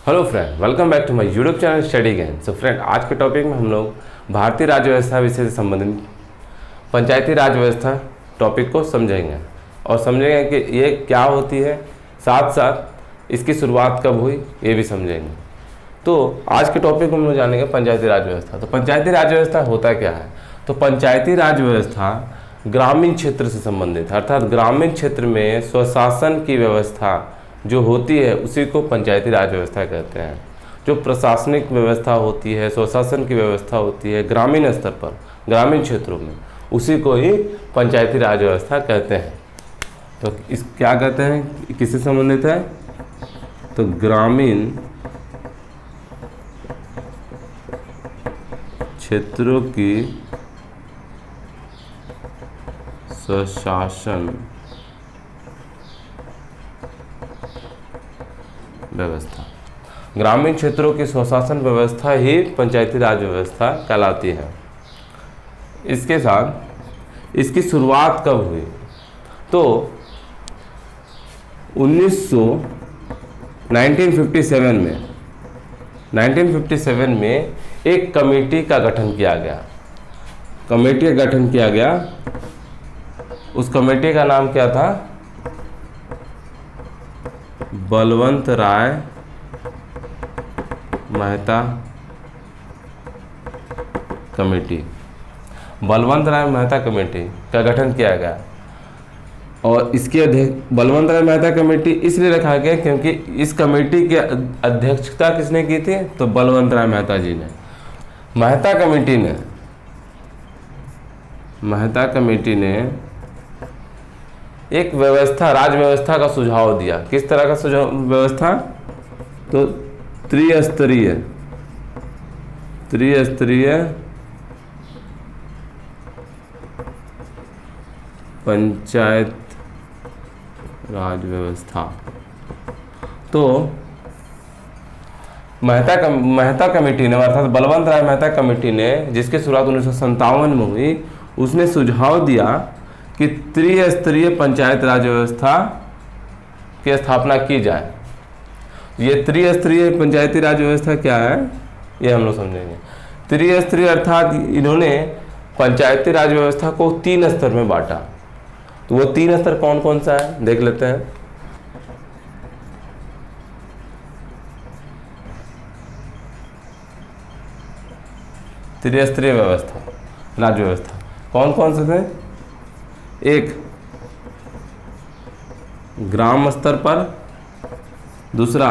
Hello friend, welcome back to my YouTube channel study game. So friend, आज के topic में हम लोग भारतीय राज्य व्यवस्था विषय से संबंधित पंचायती राज व्यवस्था टॉपिक को समझेंगे और समझेंगे कि ये क्या होती है, साथ साथ इसकी शुरुआत कब हुई ये भी समझेंगे। तो आज के टॉपिक में हम लोग जानेंगे पंचायती राज व्यवस्था। तो पंचायती राज व्यवस्था होता क्या है? तो पंचायती राज व्यवस्था ग्रामीण क्षेत्र से संबंधित है, अर्थात ग्रामीण क्षेत्र में स्वशासन की व्यवस्था जो होती है उसी को पंचायती राज व्यवस्था कहते हैं। जो प्रशासनिक व्यवस्था होती है, स्वशासन की व्यवस्था होती है ग्रामीण स्तर पर, ग्रामीण क्षेत्रों में, उसी को ही पंचायती राज व्यवस्था कहते हैं। तो इस क्या कहते हैं, किससे संबंधित है? तो ग्रामीण क्षेत्रों की स्वशासन व्यवस्था, ग्रामीण क्षेत्रों की स्वशासन व्यवस्था ही पंचायती राज व्यवस्था कहलाती है। इसके साथ इसकी शुरुआत कब हुई? तो 1957 में एक कमेटी का गठन किया गया। कमेटी का गठन किया गया, उस कमेटी का नाम क्या था? बलवंत राय मेहता कमेटी। बलवंत राय मेहता कमेटी का गठन किया गया और इसके अध्यक्ष बलवंत राय मेहता कमेटी इसलिए रखा गया क्योंकि इस कमेटी की अध्यक्षता किसने की थी? तो बलवंत राय मेहता जी ने। मेहता कमेटी ने एक व्यवस्था, राज व्यवस्था का सुझाव दिया। किस तरह का सुझाव व्यवस्था? तो त्रिस्तरीय पंचायत राज व्यवस्था। तो मेहता कमेटी ने, अर्थात बलवंत राय मेहता कमेटी ने, जिसकी शुरुआत 1957 में हुई, उसने सुझाव दिया कि त्रिस्तरीय पंचायत राज व्यवस्था की स्थापना की जाए। ये त्रिस्तरीय पंचायती राज व्यवस्था क्या है ये हम लोग समझेंगे। त्रिस्तरीय अर्थात इन्होंने पंचायती राज व्यवस्था को 3 स्तर में बांटा। तो वो 3 स्तर कौन कौन सा है देख लेते हैं। त्रिस्तरीय व्यवस्था, राज व्यवस्था कौन कौन से थे? एक ग्राम स्तर पर, दूसरा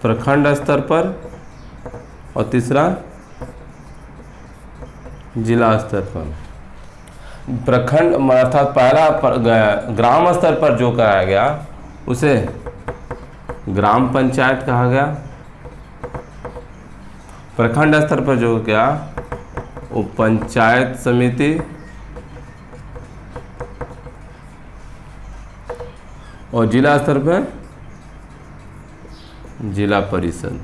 प्रखंड स्तर पर और तीसरा जिला स्तर पर। प्रखंड अर्थात पहला ग्राम स्तर पर जो कराया गया उसे ग्राम पंचायत कहा गया। प्रखंड स्तर पर जो गया वो पंचायत समिति और जिला स्तर पर जिला परिषद।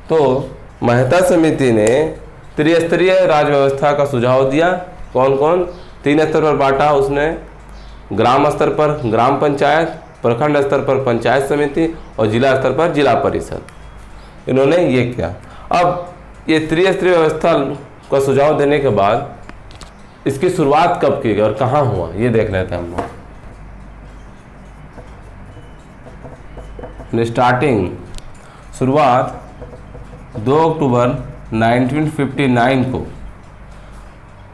तो मेहता समिति ने त्रिस्तरीय राज व्यवस्था का सुझाव दिया। कौन कौन? 3 स्तर पर बांटा उसने, ग्राम स्तर पर ग्राम पंचायत, प्रखंड स्तर पर पंचायत समिति और जिला स्तर पर जिला परिषद। इन्होंने ये किया। अब ये त्रिस्तरीय व्यवस्था का सुझाव देने के बाद इसकी शुरुआत कब की गई और कहाँ हुआ ये देख लेते हैं हम लोग। स्टार्टिंग, शुरुआत 2 अक्टूबर 1959 को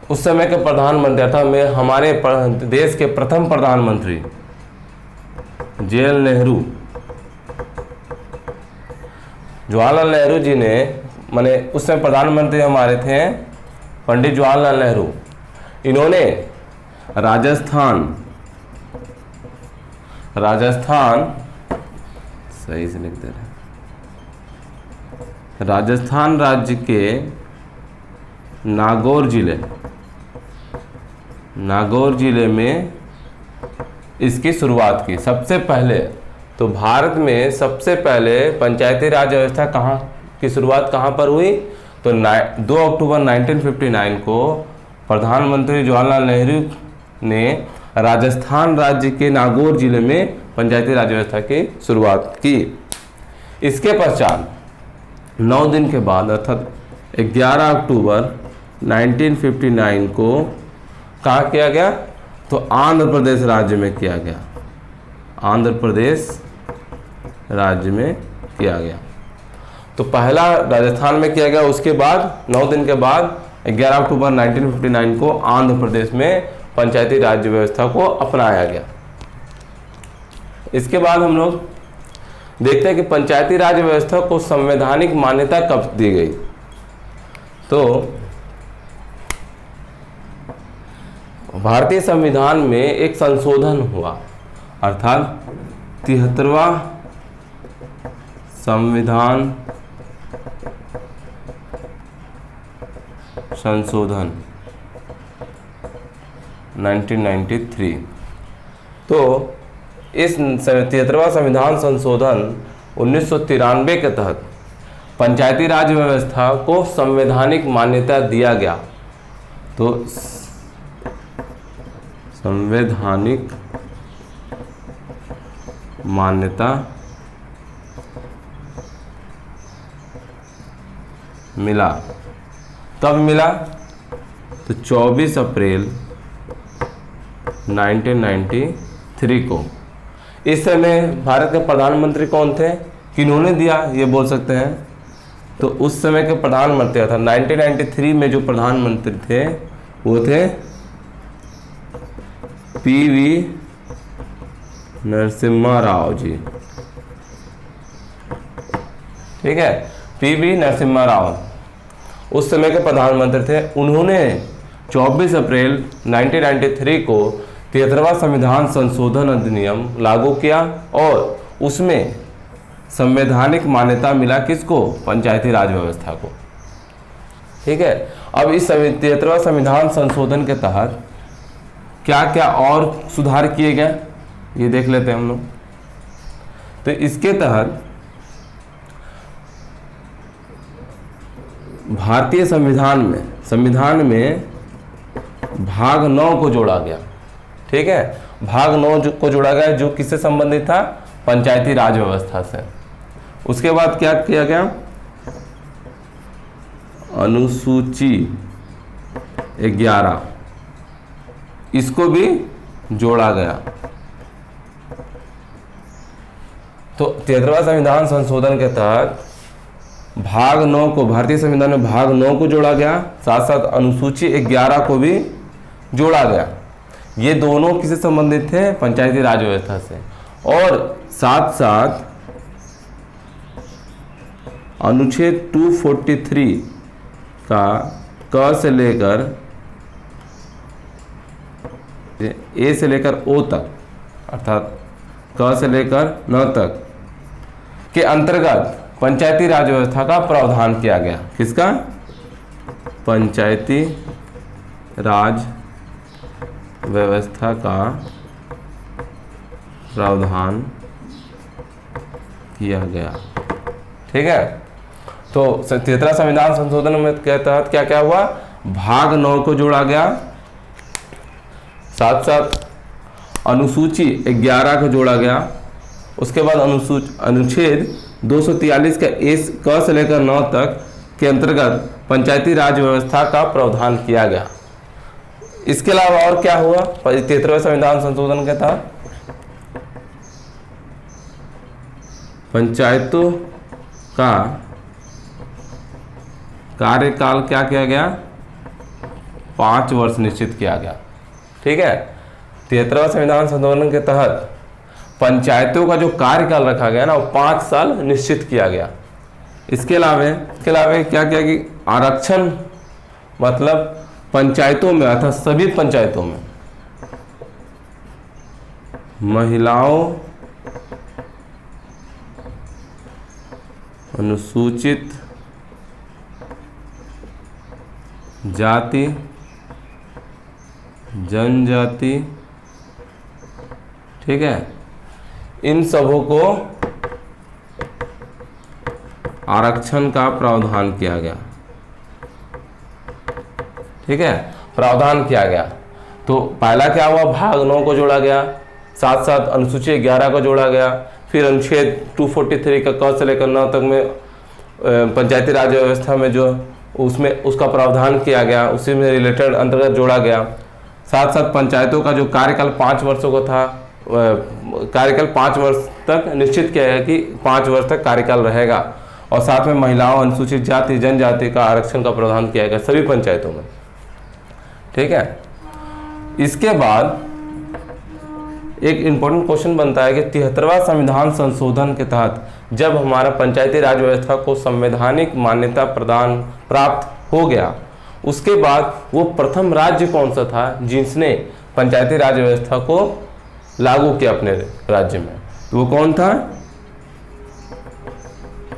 उस समय के प्रधानमंत्री था हमारे देश के प्रथम प्रधानमंत्री जवाहरलाल नेहरू जी ने, माने उस समय प्रधानमंत्री हमारे थे पंडित जवाहरलाल नेहरू। इन्होंने राजस्थान सही से लिख दे रहे, राजस्थान राज्य के नागौर जिले में इसकी शुरुआत की। सबसे पहले तो भारत में सबसे पहले पंचायती राज व्यवस्था की शुरुआत कहाँ पर हुई? तो 2 अक्टूबर 1959 को प्रधानमंत्री जवाहरलाल नेहरू ने राजस्थान राज्य के नागौर जिले में पंचायती राज व्यवस्था की शुरुआत की। इसके पश्चात 9 दिन के बाद अर्थात 11 अक्टूबर 1959 को कहाँ किया गया? तो आंध्र प्रदेश राज्य में किया गया। आंध्र प्रदेश राज्य में किया गया। तो पहला राजस्थान में किया गया, उसके बाद 9 दिन के बाद 11 अक्टूबर 1959 को आंध्र प्रदेश में पंचायती राज व्यवस्था को अपनाया गया। इसके बाद हम लोग देखते हैं कि पंचायती राज व्यवस्था को संवैधानिक मान्यता कब दी गई। तो भारतीय संविधान में एक संशोधन हुआ, अर्थात 73वां संविधान संशोधन 1993। तो इस 73वां संविधान संशोधन 1993 के तहत पंचायती राज व्यवस्था को संवैधानिक मान्यता दिया गया। तो संवैधानिक मान्यता मिला। कब मिला? तो 24 अप्रैल 1993 को। इस समय भारत के प्रधानमंत्री कौन थे? किन्होंने दिया, ये बोल सकते हैं। तो उस समय के प्रधानमंत्री था 1993 में जो प्रधानमंत्री थे वो थे पीवी नरसिम्हा राव जी। ठीक है, पीवी नरसिम्हा राव उस समय के प्रधानमंत्री थे। उन्होंने 24 अप्रैल 1993 को 73वां संविधान संशोधन अधिनियम लागू किया और उसमें संवैधानिक मान्यता मिला किसको? पंचायती राज व्यवस्था को। ठीक है, अब इस 73वां संविधान संशोधन के तहत क्या क्या और सुधार किए गए ये देख लेते हैं हम लोग। तो इसके तहत भारतीय संविधान में भाग 9 को जोड़ा गया। ठीक है, भाग 9 को जोड़ा गया जो किससे संबंधित था? पंचायती राज व्यवस्था से। उसके बाद क्या किया गया? अनुसूची 11 इसको भी जोड़ा गया। तो 73वां संविधान संशोधन के तहत भाग 9 को, भारतीय संविधान में भाग 9 को जोड़ा गया, साथ साथ अनुसूची 11 को भी जोड़ा गया। ये दोनों किससे संबंधित थे? पंचायती राज व्यवस्था से। और साथ साथ अनुच्छेद 243 का क से लेकर ए से लेकर ओ तक, अर्थात क से लेकर न तक के अंतर्गत पंचायती राज व्यवस्था का प्रावधान किया गया। किसका? पंचायती राज व्यवस्था का प्रावधान किया गया। ठीक है, तो 73वां संविधान संशोधन में के तहत क्या क्या हुआ? भाग 9 को जोड़ा गया, साथ साथ अनुसूची 11 को जोड़ा गया। उसके बाद अनुच्छेद 243 का क से लेकर 9 तक के अंतर्गत पंचायती राज व्यवस्था का प्रावधान किया गया। इसके अलावा और क्या हुआ 73वें संविधान संशोधन के तहत? पंचायतों का कार्यकाल क्या किया गया? 5 वर्ष निश्चित किया गया। ठीक है, 73वां संविधान संशोधन के तहत पंचायतों का जो कार्यकाल रखा गया ना वो 5 साल निश्चित किया गया। इसके अलावा क्या किया कि आरक्षण, मतलब पंचायतों में अर्थात सभी पंचायतों में महिलाओं, अनुसूचित जाति, जनजाति, ठीक है, इन सबों को आरक्षण का प्रावधान किया गया। ठीक है, प्रावधान किया गया। तो पहला क्या हुआ? भाग 9 को जोड़ा गया, साथ साथ अनुसूची 11 को जोड़ा गया। फिर अनुच्छेद 243 का क से लेकर 9 तक में पंचायती राज व्यवस्था में जो उसमें उसका प्रावधान किया गया, उसी में रिलेटेड अंतर्गत जोड़ा गया। साथ साथ पंचायतों का जो कार्यकाल 5 वर्षों का था, कार्यकाल 5 वर्ष तक निश्चित किया गया कि 5 वर्ष तक कार्यकाल रहेगा। और साथ में महिलाओं, अनुसूचित जाति जनजाति का आरक्षण का प्रावधान किया गया सभी पंचायतों में। ठीक है। इसके बाद एक इम्पोर्टेंट क्वेश्चन बनता है कि 73वां संविधान संशोधन के तहत जब हमारा पंचायती राज व्यवस्था को संवैधानिक मान्यता प्रदान प्राप्त हो गया, उसके बाद वो प्रथम राज्य कौन सा था जिसने पंचायती राज व्यवस्था को लागू किया अपने राज्य में? तो वो कौन था?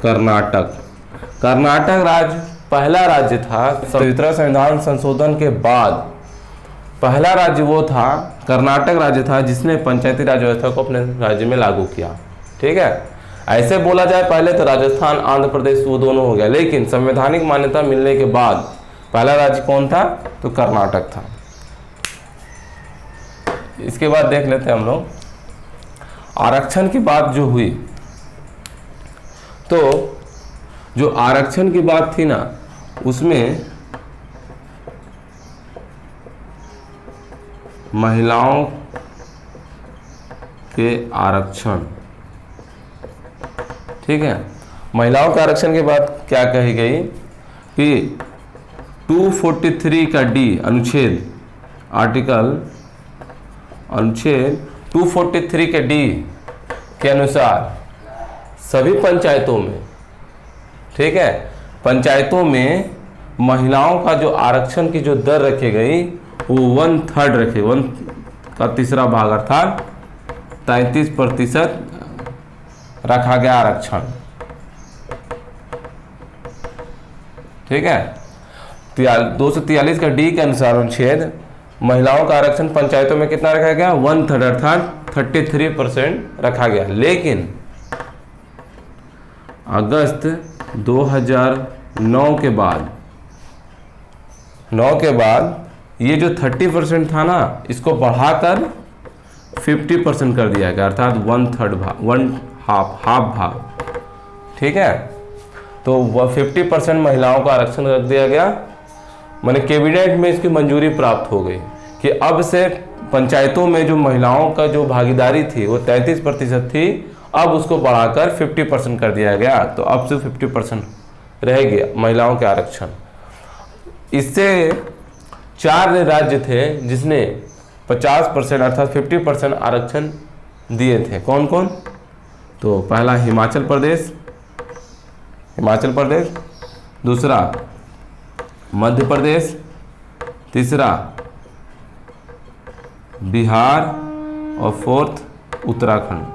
कर्नाटक। कर्नाटक राज्य पहला राज्य था। 73वां संविधान संशोधन के बाद पहला राज्य वो था, कर्नाटक राज्य था, जिसने पंचायती राज व्यवस्था को अपने राज्य में लागू किया। ठीक है। ऐसे बोला जाए पहले तो राजस्थान, आंध्र प्रदेश वो दोनों हो गया, लेकिन संवैधानिक मान्यता मिलने के बाद पहला राज्य कौन था? तो कर्नाटक था। इसके बाद देख लेते हैं हम लोग आरक्षण की बात जो हुई। तो जो आरक्षण की बात थी ना, उसमें महिलाओं के आरक्षण, ठीक है, महिलाओं के आरक्षण के बाद क्या कही गई कि 243 का डी अनुच्छेद, अनुच्छेद 243 के डी के अनुसार सभी पंचायतों में, ठीक है, पंचायतों में महिलाओं का जो आरक्षण की जो दर रखी गई वो 1/3 रखे, 1 का तीसरा भाग अर्थात 33% रखा गया आरक्षण। ठीक है। 243 का डी के अनुसार अनुच्छेद महिलाओं का आरक्षण पंचायतों में कितना रखा गया? 1/3 अर्थात 33% रखा गया। लेकिन अगस्त 2009 के बाद ये जो 30% था ना, इसको बढ़ाकर 50% कर दिया गया, अर्थात 1/3 भाग, हाफ भाग। ठीक है। तो वह 50% महिलाओं का आरक्षण रख दिया गया। माने कैबिनेट में इसकी मंजूरी प्राप्त हो गई कि अब से पंचायतों में जो महिलाओं का जो भागीदारी थी वो 33% थी, अब उसको बढ़ाकर 50% कर दिया गया। तो अब से 50% रहेगी महिलाओं के आरक्षण। इससे 4 राज्य थे जिसने 50% अर्थात 50% आरक्षण दिए थे। कौन कौन? तो पहला हिमाचल प्रदेश, दूसरा मध्य प्रदेश, तीसरा बिहार और 4th उत्तराखंड।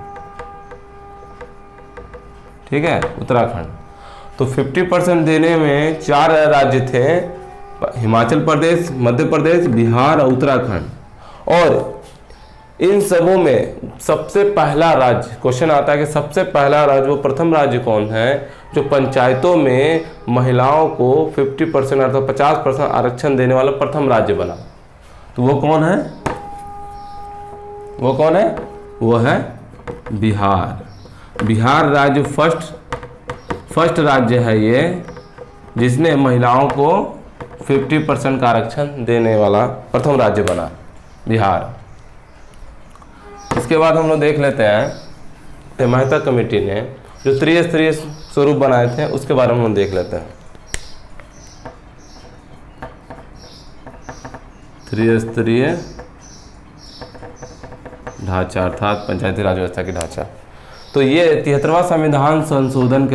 ठीक है, उत्तराखंड। तो 50% देने में 4 राज्य थे, हिमाचल प्रदेश, मध्य प्रदेश, बिहार और उत्तराखंड। और इन सबों में सबसे पहला राज्य, क्वेश्चन आता है कि सबसे पहला राज्य, वो प्रथम राज्य कौन है जो पंचायतों में महिलाओं को 50% अर्थात 50% आरक्षण देने वाला प्रथम राज्य बना? तो वो कौन है? वो है बिहार। बिहार राज्य फर्स्ट राज्य है ये जिसने महिलाओं को 50% का आरक्षण देने वाला प्रथम राज्य बना, बिहार। इसके बाद हम लोग देख लेते हैं मेहता कमेटी ने जो त्रिस्तरीय स्वरूप बनाए थे उसके बारे में हम देख लेते हैं। त्रिस्तरीय ढांचा अर्थात पंचायती राज व्यवस्था की ढांचा। तो ये 73वां संविधान संशोधन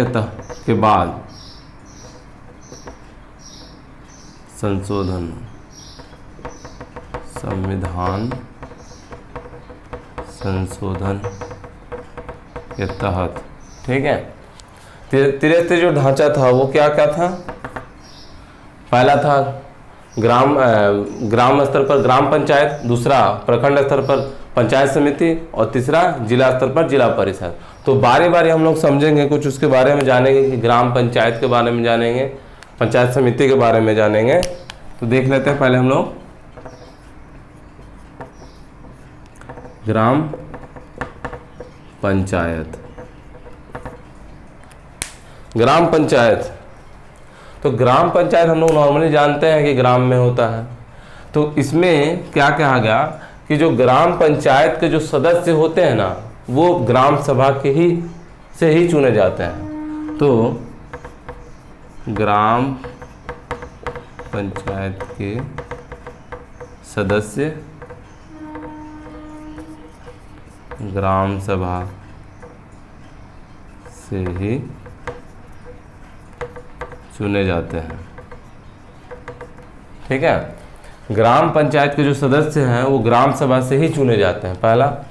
के बाद संविधान संशोधन के तहत, ठीक है, त्रिस्तरीय जो ढांचा था वो क्या क्या था? पहला था ग्राम स्तर पर ग्राम पंचायत, दूसरा प्रखंड स्तर पर पंचायत समिति और तीसरा जिला स्तर पर जिला परिषद। तो बारी बारी हम लोग समझेंगे, कुछ उसके बारे में जानेंगे कि ग्राम पंचायत के बारे में जानेंगे, पंचायत समिति के बारे में जानेंगे। तो देख लेते हैं पहले हम लोग ग्राम पंचायत। ग्राम पंचायत, तो ग्राम पंचायत हम लोग नॉर्मली जानते हैं कि ग्राम में होता है। तो इसमें क्या कहा गया कि जो ग्राम पंचायत के जो सदस्य होते हैं ना, वो ग्राम सभा के ही से ही चुने जाते हैं। तो ग्राम पंचायत के सदस्य ग्राम सभा से ही चुने जाते हैं। ठीक है, ग्राम पंचायत के जो सदस्य हैं वो ग्राम सभा से ही चुने जाते हैं, पहला।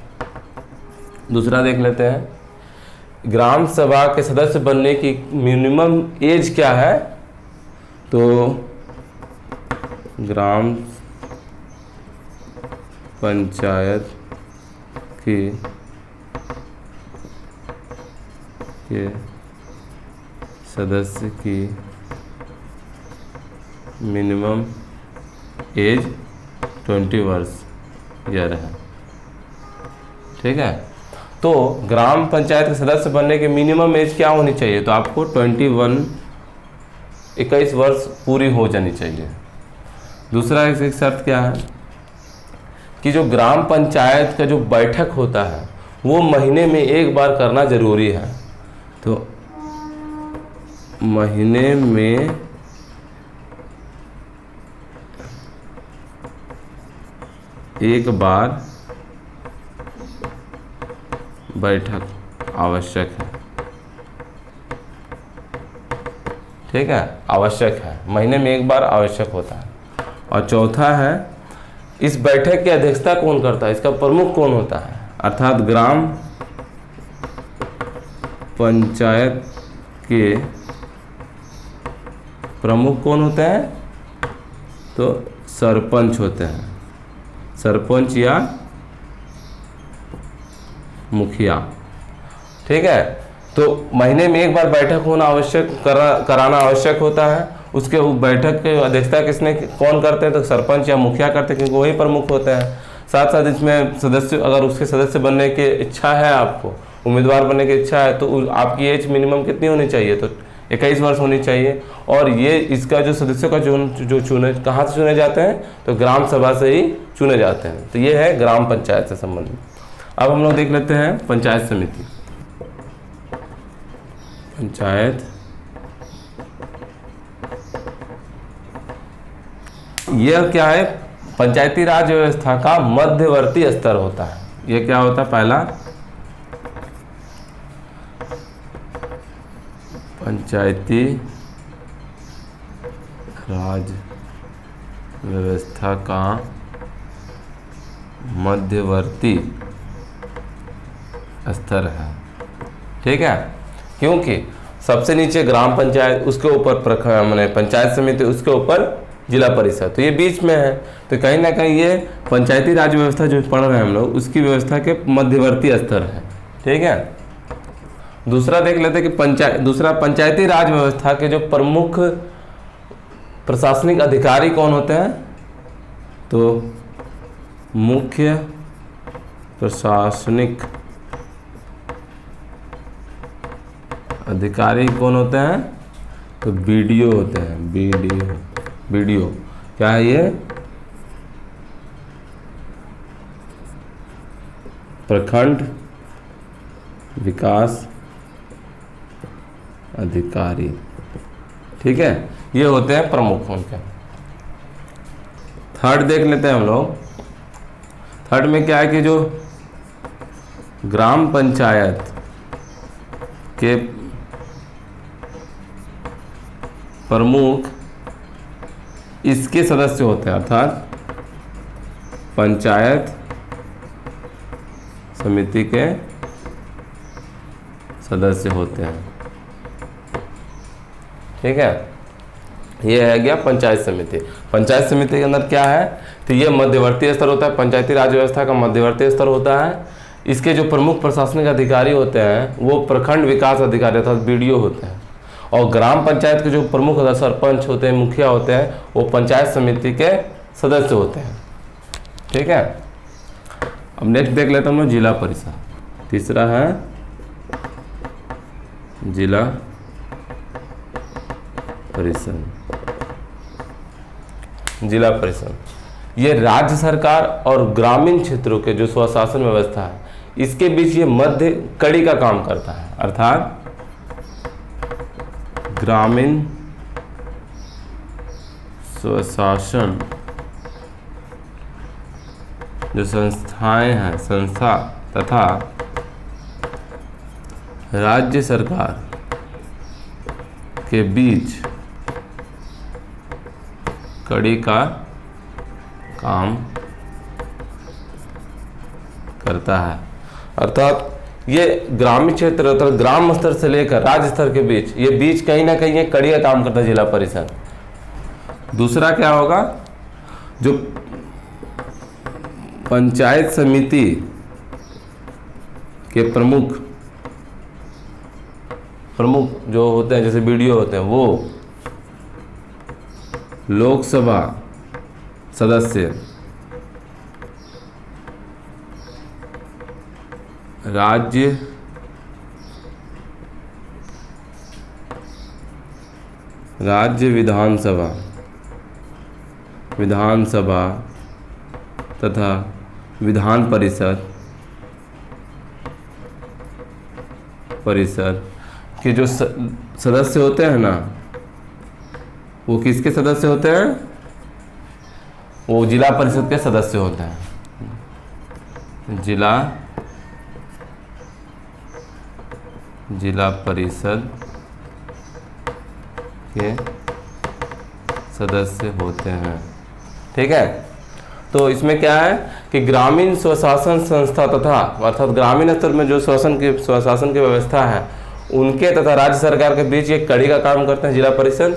दूसरा देख लेते हैं, ग्राम सभा के सदस्य बनने की मिनिमम एज क्या है। तो ग्राम पंचायत के सदस्य की मिनिमम एज 20 वर्ष ईयर है। ठीक है, तो ग्राम पंचायत के सदस्य बनने के मिनिमम एज क्या होनी चाहिए, तो आपको 21 वर्ष पूरी हो जानी चाहिए। दूसरा एक शर्त क्या है कि जो ग्राम पंचायत का जो बैठक होता है वो महीने में एक बार करना जरूरी है। तो महीने में एक बार बैठक आवश्यक है। ठीक है, आवश्यक है, महीने में एक बार आवश्यक होता है। और चौथा है, इस बैठक की अध्यक्षता कौन करता है, इसका प्रमुख कौन होता है। अर्थात ग्राम पंचायत के प्रमुख कौन होते हैं, तो सरपंच होते हैं, सरपंच या मुखिया। ठीक है, तो महीने में एक बार बैठक होना आवश्यक, कराना आवश्यक होता है। उसके बैठक की अध्यक्षता कौन करते हैं, तो सरपंच या मुखिया करते हैं, क्योंकि वही प्रमुख होते हैं। साथ साथ इसमें सदस्य, अगर उसके सदस्य बनने की इच्छा है, आपको उम्मीदवार बनने की इच्छा है, तो आपकी एज मिनिमम कितनी होनी चाहिए, तो 21 वर्ष होनी चाहिए। और ये इसका जो सदस्यों का जो चुने कहाँ से चुने जाते हैं, तो ग्राम सभा से ही चुने जाते हैं। तो ये है ग्राम पंचायत से संबंधित। अब हम लोग देख लेते हैं पंचायत समिति। पंचायत यह क्या है, पंचायती राज व्यवस्था का मध्यवर्ती स्तर होता है। यह क्या होता है, पहला पंचायती राज व्यवस्था का मध्यवर्ती स्तर है। ठीक है, क्योंकि सबसे नीचे ग्राम पंचायत, उसके ऊपर माने पंचायत समिति, उसके ऊपर जिला परिषद, तो ये बीच में है। तो कहीं ना कहीं ये पंचायती राज व्यवस्था जो पढ़ रहे हैं हम लोग, उसकी व्यवस्था के मध्यवर्ती स्तर है। ठीक है, दूसरा देख लेते हैं कि दूसरा पंचायती राज व्यवस्था के जो प्रमुख प्रशासनिक अधिकारी कौन होते हैं, तो मुख्य प्रशासनिक अधिकारी कौन होते हैं, तो बीडीओ होते हैं। बीडीओ क्या है, ये प्रखंड विकास अधिकारी। ठीक है, ये होते हैं प्रमुख उनके। थर्ड देख लेते हैं हम लोग। थर्ड में क्या है कि जो ग्राम पंचायत के प्रमुख इसके सदस्य होते हैं, अर्थात पंचायत समिति के सदस्य होते हैं। ठीक है, ये है गया पंचायत समिति। पंचायत समिति के अंदर क्या है, तो ये मध्यवर्ती स्तर होता है, पंचायती राज व्यवस्था का मध्यवर्ती स्तर होता है। इसके जो प्रमुख प्रशासनिक अधिकारी होते हैं वो प्रखंड विकास अधिकारी अर्थात बीडीओ होते हैं। और ग्राम पंचायत के जो प्रमुख सरपंच होते हैं, मुखिया होते हैं, वो पंचायत समिति के सदस्य होते हैं। ठीक है, अब नेक्स्ट देख लेते हैं हम लोग जिला परिषद। तीसरा है जिला परिषद। जिला परिषद ये राज्य सरकार और ग्रामीण क्षेत्रों के जो स्वशासन व्यवस्था है इसके बीच ये मध्य कड़ी का काम करता है, अर्थात ग्रामीण स्वशासन जो संस्थाएं हैं, संस्था तथा राज्य सरकार के बीच कड़ी का काम करता है। अर्थात ये ग्रामीण क्षेत्र अर्थात ग्राम स्तर से लेकर राज्य स्तर के बीच ये बीच कहीं ना कहीं ये कड़ी का काम करता है जिला परिषद। दूसरा क्या होगा, जो पंचायत समिति के प्रमुख जो होते हैं जैसे बीडीओ होते हैं वो लोकसभा सदस्य, राज्य विधानसभा तथा विधान परिषद के जो सदस्य होते हैं ना, वो किसके सदस्य होते हैं? वो जिला परिषद के सदस्य होते हैं। जिला परिषद के सदस्य होते हैं। ठीक है, तो इसमें क्या है कि ग्रामीण स्वशासन संस्था तथा अर्थात ग्रामीण स्तर में जो स्वशासन की व्यवस्था है उनके तथा राज्य सरकार के बीच ये कड़ी का काम करते हैं जिला परिषद।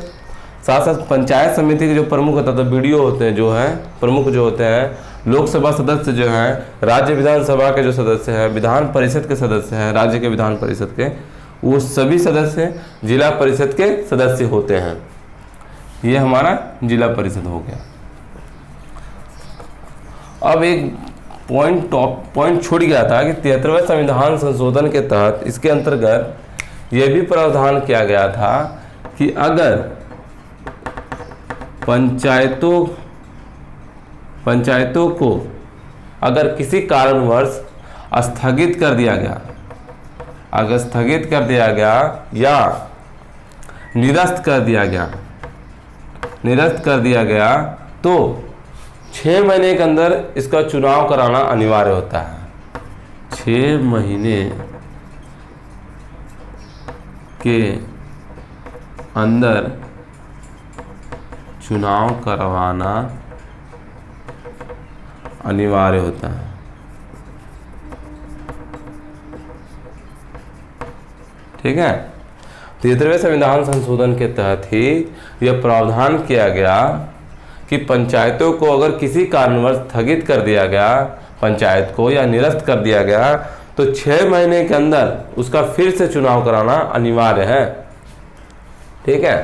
साथ साथ पंचायत समिति के जो प्रमुख तथा बीडीओ होते हैं, जो हैं प्रमुख जो होते हैं, लोकसभा सदस्य जो हैं, राज्य विधानसभा के जो सदस्य हैं, विधान परिषद के सदस्य हैं, राज्य के विधान परिषद के, वो सभी सदस्य जिला परिषद के सदस्य होते हैं। ये हमारा जिला परिषद हो गया। अब एक पॉइंट छूट गया था कि 73वें संविधान संशोधन के तहत इसके अंतर्गत यह भी प्रावधान किया गया था कि अगर पंचायतों को अगर किसी कारणवश स्थगित कर दिया गया या निरस्त कर दिया गया तो 6 महीने के अंदर इसका चुनाव कराना अनिवार्य होता है। 6 महीने के अंदर चुनाव करवाना अनिवार्य होता है। ठीक है, 73वें संविधान संशोधन के तहत ही यह प्रावधान किया गया कि पंचायतों को अगर किसी कारणवश स्थगित कर दिया गया पंचायत को या निरस्त कर दिया गया तो 6 महीने के अंदर उसका फिर से चुनाव कराना अनिवार्य है। ठीक है,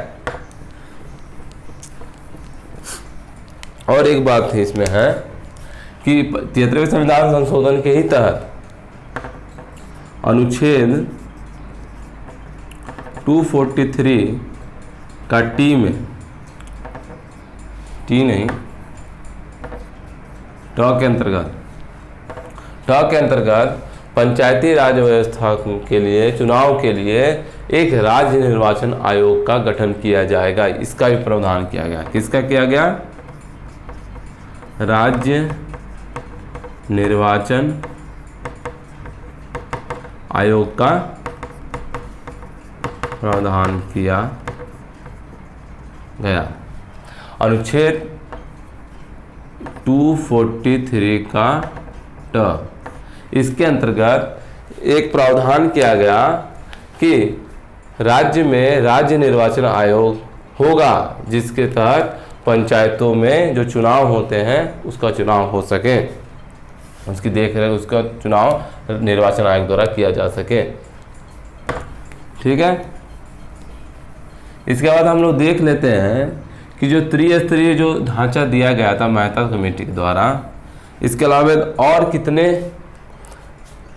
और एक बात इसमें है कि 73वें संविधान संशोधन के ही तहत अनुच्छेद 243 का टी नहीं ट के अंतर्गत पंचायती राज व्यवस्था के लिए चुनाव के लिए एक राज्य निर्वाचन आयोग का गठन किया जाएगा। इसका भी प्रावधान किया गया। किसका किया गया? राज्य निर्वाचन आयोग का प्रावधान किया गया। अनुच्छेद 243 का ट इसके अंतर्गत एक प्रावधान किया गया कि राज्य में राज्य निर्वाचन आयोग होगा जिसके तहत पंचायतों में जो चुनाव होते हैं उसका चुनाव हो सके, उसकी देखरेख उसका चुनाव निर्वाचन आयोग द्वारा किया जा सके। ठीक है, इसके बाद हम लोग देख लेते हैं कि जो त्रिस्तरीय जो ढांचा दिया गया था मेहता कमेटी के द्वारा, इसके अलावा और कितने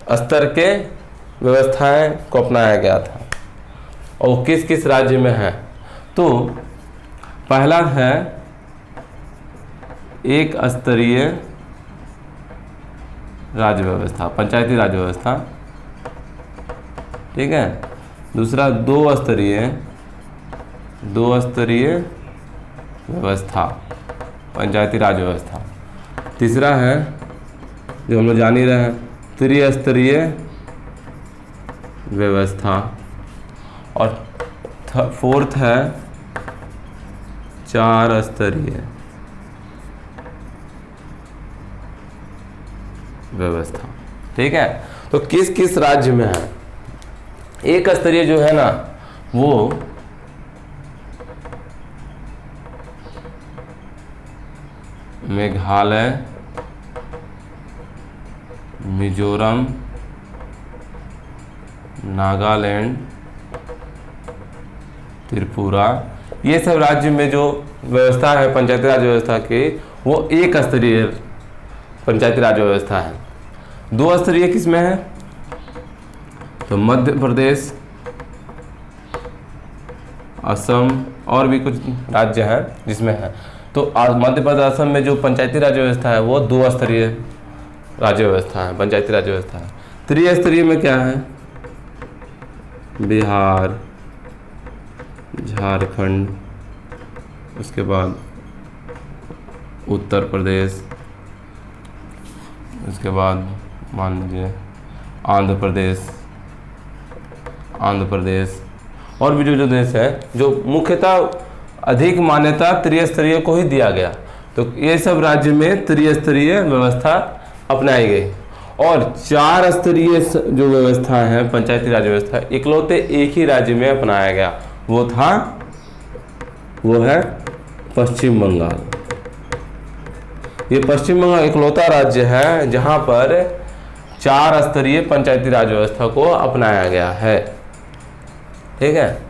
स्तर के व्यवस्थाएं को अपनाया गया था और किस किस राज्य में है। तो पहला है एक स्तरीय राज्य व्यवस्था, पंचायती राज व्यवस्था, ठीक है। दूसरा दो स्तरीय व्यवस्था, पंचायती राज व्यवस्था। तीसरा है जो हम लोग जान ही रहे हैं, त्रिस्तरीय व्यवस्था। और फोर्थ है 4 स्तरीय व्यवस्था, ठीक है। तो किस किस राज्य में है? एक स्तरीय जो है ना वो मेघालय, मिजोरम, नागालैंड, त्रिपुरा, ये सब राज्य में जो व्यवस्था है पंचायती राज व्यवस्था की, वो एक स्तरीय पंचायती राज व्यवस्था है। दो स्तरीय किस में है? तो मध्य प्रदेश, असम और भी कुछ राज्य हैं जिसमें है। तो मध्य प्रदेश, असम में जो पंचायती राज व्यवस्था है वो 2 स्तरीय राज्य व्यवस्था है, पंचायती राज व्यवस्था है। त्रिस्तरीय में क्या है? बिहार, झारखंड, उसके बाद उत्तर प्रदेश, उसके बाद मान लीजिए आंध्र प्रदेश और भी जो देश है जो मुख्यतः अधिक मान्यता त्रिस्तरीय को ही दिया गया। तो ये सब राज्य में त्रिस्तरीय व्यवस्था अपनाई गई। और 4 स्तरीय जो व्यवस्था है पंचायती राज व्यवस्था, इकलौते एक ही राज्य में अपनाया गया, वो है पश्चिम बंगाल। ये पश्चिम बंगाल इकलौता राज्य है जहां पर 4 स्तरीय पंचायती राज व्यवस्था को अपनाया गया है, ठीक है।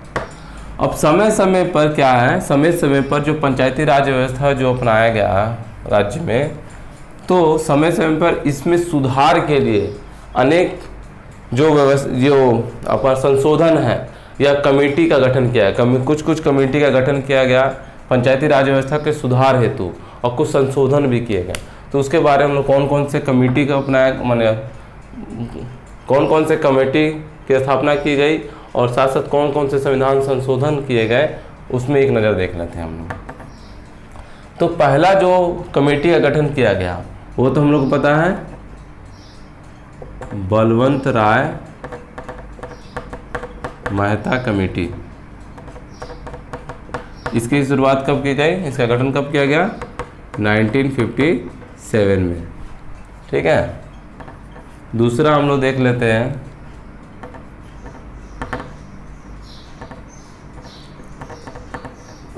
अब समय समय पर क्या है, समय समय पर जो पंचायती राज व्यवस्था जो अपनाया गया राज्य में, तो समय समय पर इसमें सुधार के लिए अनेक जो अपना संशोधन है या कमेटी का गठन किया है। कुछ कमेटी का गठन किया गया पंचायती राज व्यवस्था के सुधार हेतु और कुछ संशोधन भी किए गए। तो उसके बारे में हम लोग कौन कौन से कमेटी का अपनाया, माने कौन कौन से कमेटी की स्थापना की गई और साथ साथ कौन कौन से संविधान संशोधन किए गए, उसमें एक नज़र देख लेते हैं हम लोग। तो पहला जो कमेटी का गठन किया गया वो तो हम लोग को पता है, बलवंत राय मेहता कमेटी। इसकी शुरुआत कब की गई, इसका गठन कब किया गया? 1957 में, ठीक है। दूसरा हम लोग देख लेते हैं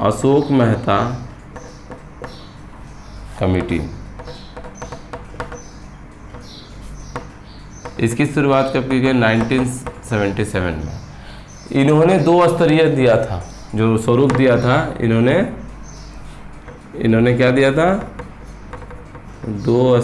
अशोक मेहता कमेटी। इसकी शुरुआत कब की गई? 1977 में। इन्होंने 2 स्तरीय दिया था, जो स्वरूप दिया था इन्होंने क्या दिया था? 2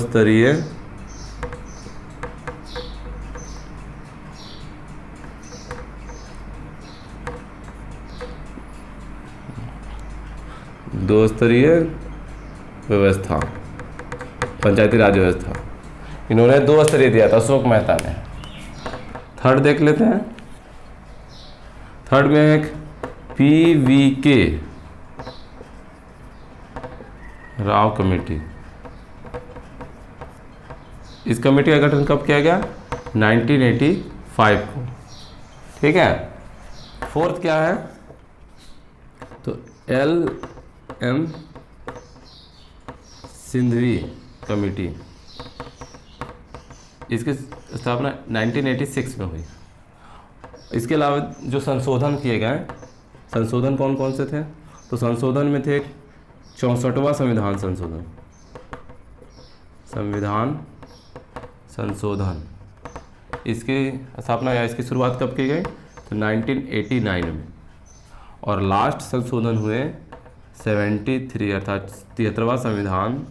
स्तरीय व्यवस्था, पंचायती राज व्यवस्था। इन्होंने 2 स्तरीय दिया था अशोक मेहता ने। थर्ड देख लेते हैं। थर्ड में एक PVK राव कमेटी। इस कमेटी का गठन कब किया गया? 1985 को, ठीक है। फोर्थ क्या है? तो LM सिंधवी कमेटी। इसकी स्थापना 1986 में हुई। इसके अलावा जो संशोधन किए गए, संशोधन कौन कौन से थे? तो संशोधन में थे 64वां संविधान संशोधन। इसकी स्थापना या इसकी शुरुआत कब की गई? तो 1989 में। और लास्ट संशोधन हुए 73 अर्थात 73वां संविधान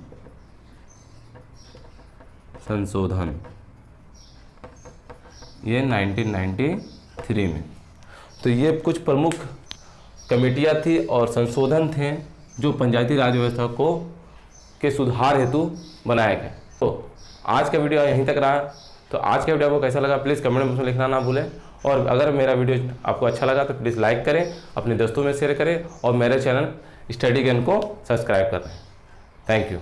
संशोधन ये 1993 में। तो ये कुछ प्रमुख कमेटियाँ थी और संशोधन थे जो पंचायती राज व्यवस्था को के सुधार हेतु बनाया गया। तो आज का वीडियो यहीं तक रहा। तो आज के वीडियो आपको कैसा लगा प्लीज़ कमेंट बॉक्स में लिखना ना भूलें। और अगर मेरा वीडियो आपको अच्छा लगा तो प्लीज़ लाइक करें, अपने दोस्तों में शेयर करें और मेरे चैनल स्टडी ज्ञान को सब्सक्राइब करें। Thank you.